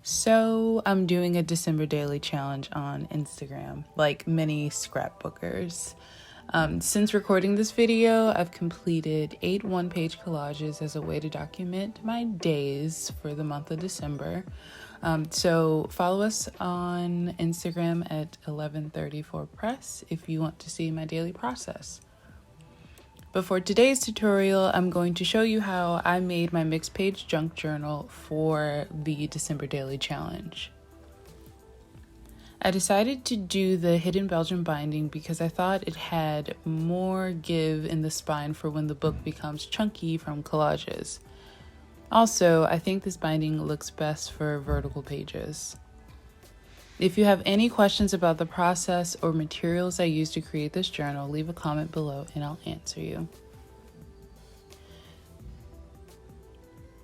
So I'm doing a December daily challenge on Instagram, like many scrapbookers. Since recording this video, I've completed 8 one-page collages as a way to document my days for the month of December. So follow us on Instagram at 1134press if you want to see my daily process. But for today's tutorial, I'm going to show you how I made my mixed page junk journal for the December Daily Challenge. I decided to do the hidden Belgian binding because I thought it had more give in the spine for when the book becomes chunky from collages. Also, I think this binding looks best for vertical pages. If you have any questions about the process or materials I used to create this journal, leave a comment below and I'll answer you.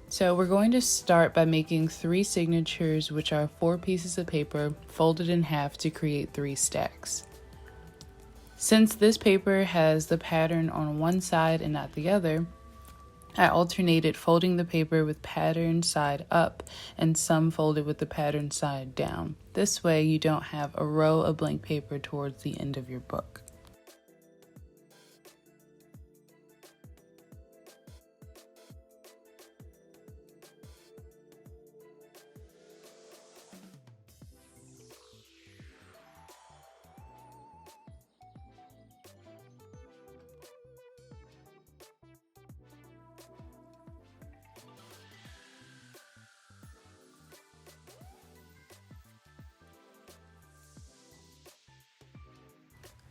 So we're going to start by making 3 signatures, which are 4 pieces of paper folded in half to create 3 stacks. Since this paper has the pattern on one side and not the other, I alternated folding the paper with pattern side up and some folded with the pattern side down. This way you don't have a row of blank paper towards the end of your book.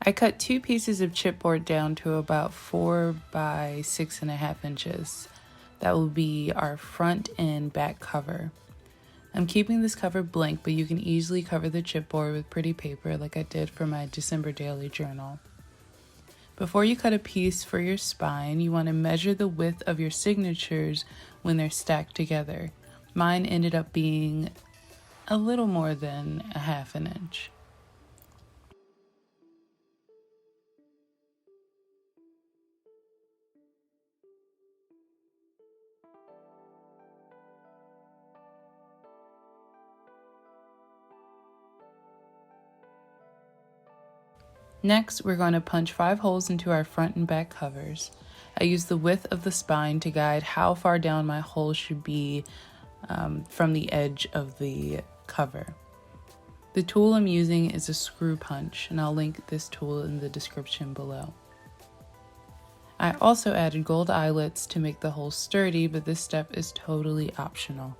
I cut 2 pieces of chipboard down to about 4 by 6.5 inches. That will be our front and back cover. I'm keeping this cover blank, but you can easily cover the chipboard with pretty paper like I did for my December daily journal. Before you cut a piece for your spine, you want to measure the width of your signatures when they're stacked together. Mine ended up being a little more than 1/2 inch. Next, we're going to punch 5 holes into our front and back covers. I use the width of the spine to guide how far down my hole should be from the edge of the cover. The tool I'm using is a screw punch, and I'll link this tool in the description below. I also added gold eyelets to make the hole sturdy, but this step is totally optional.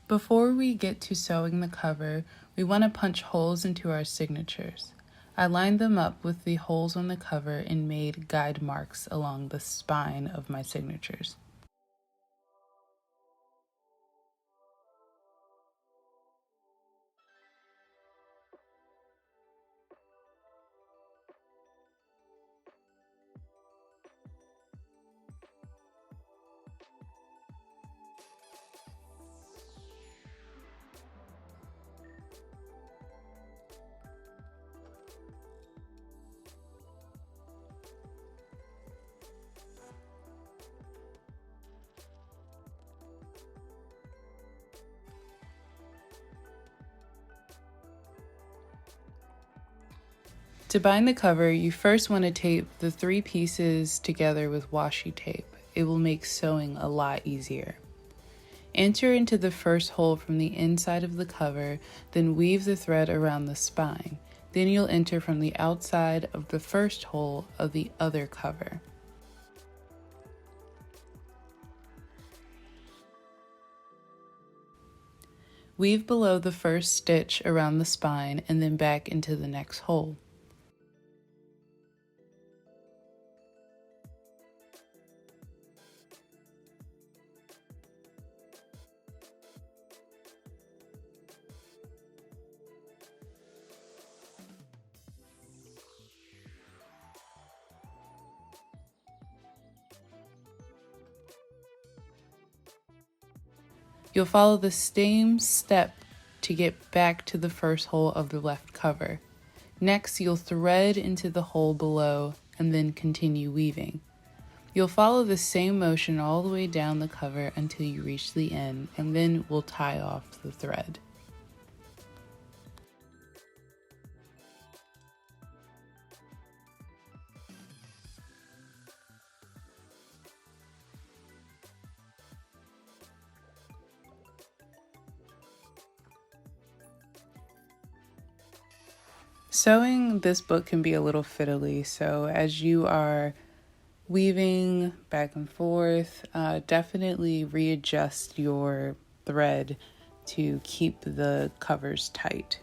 Before we get to sewing the cover, we want to punch holes into our signatures. I lined them up with the holes on the cover and made guide marks along the spine of my signatures. To bind the cover, you first want to tape the 3 pieces together with washi tape. It will make sewing a lot easier. Enter into the first hole from the inside of the cover, then weave the thread around the spine. Then you'll enter from the outside of the first hole of the other cover. Weave below the first stitch around the spine and then back into the next hole. You'll follow the same step to get back to the first hole of the left cover. Next, you'll thread into the hole below and then continue weaving. You'll follow the same motion all the way down the cover until you reach the end, and then we'll tie off the thread. Sewing this book can be a little fiddly, so as you are weaving back and forth, definitely readjust your thread to keep the covers tight.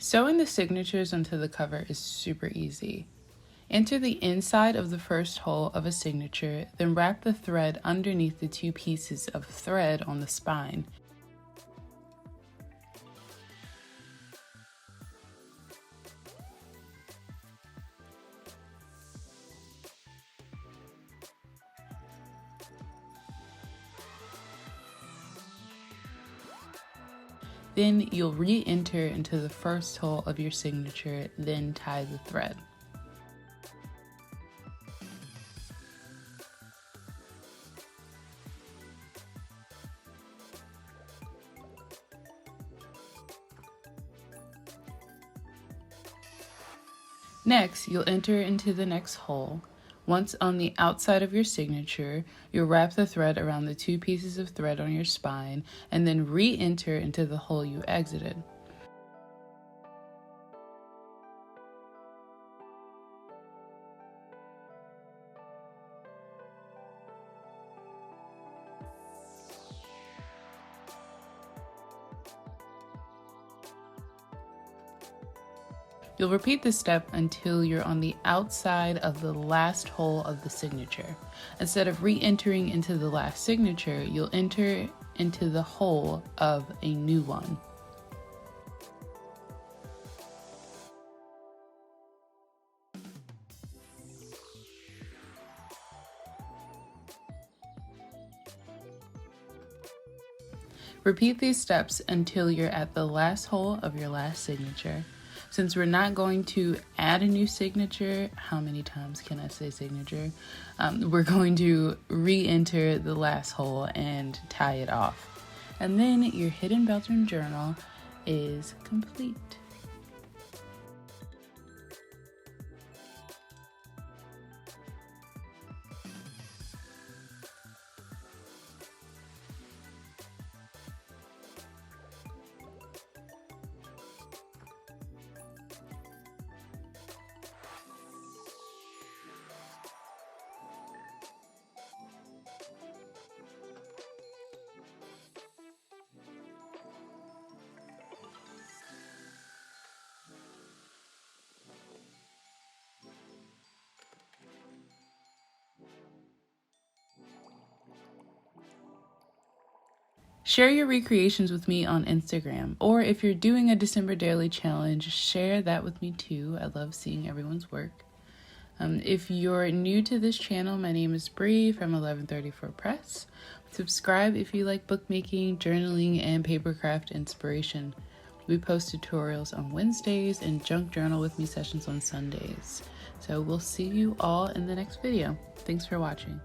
Sewing the signatures onto the cover is super easy. Enter the inside of the first hole of a signature, then wrap the thread underneath the two pieces of thread on the spine. Then you'll re-enter into the first hole of your signature, then tie the thread. Next, you'll enter into the next hole. Once on the outside of your signature, you'll wrap the thread around the 2 pieces of thread on your spine and then re-enter into the hole you exited. You'll repeat this step until you're on the outside of the last hole of the signature. Instead of re-entering into the last signature, you'll enter into the hole of a new one. Repeat these steps until you're at the last hole of your last signature. Since we're not going to add a new signature, how many times can I say signature? We're going to re-enter the last hole and tie it off. And then your hidden Belgian journal is complete. Share your recreations with me on Instagram, or if you're doing a December daily challenge, share that with me too. I love seeing everyone's work. If you're new to this channel, my name is Bree from 1134 Press. Subscribe if you like bookmaking, journaling, and papercraft inspiration. We post tutorials on Wednesdays and junk journal with me sessions on Sundays. So we'll see you all in the next video. Thanks for watching.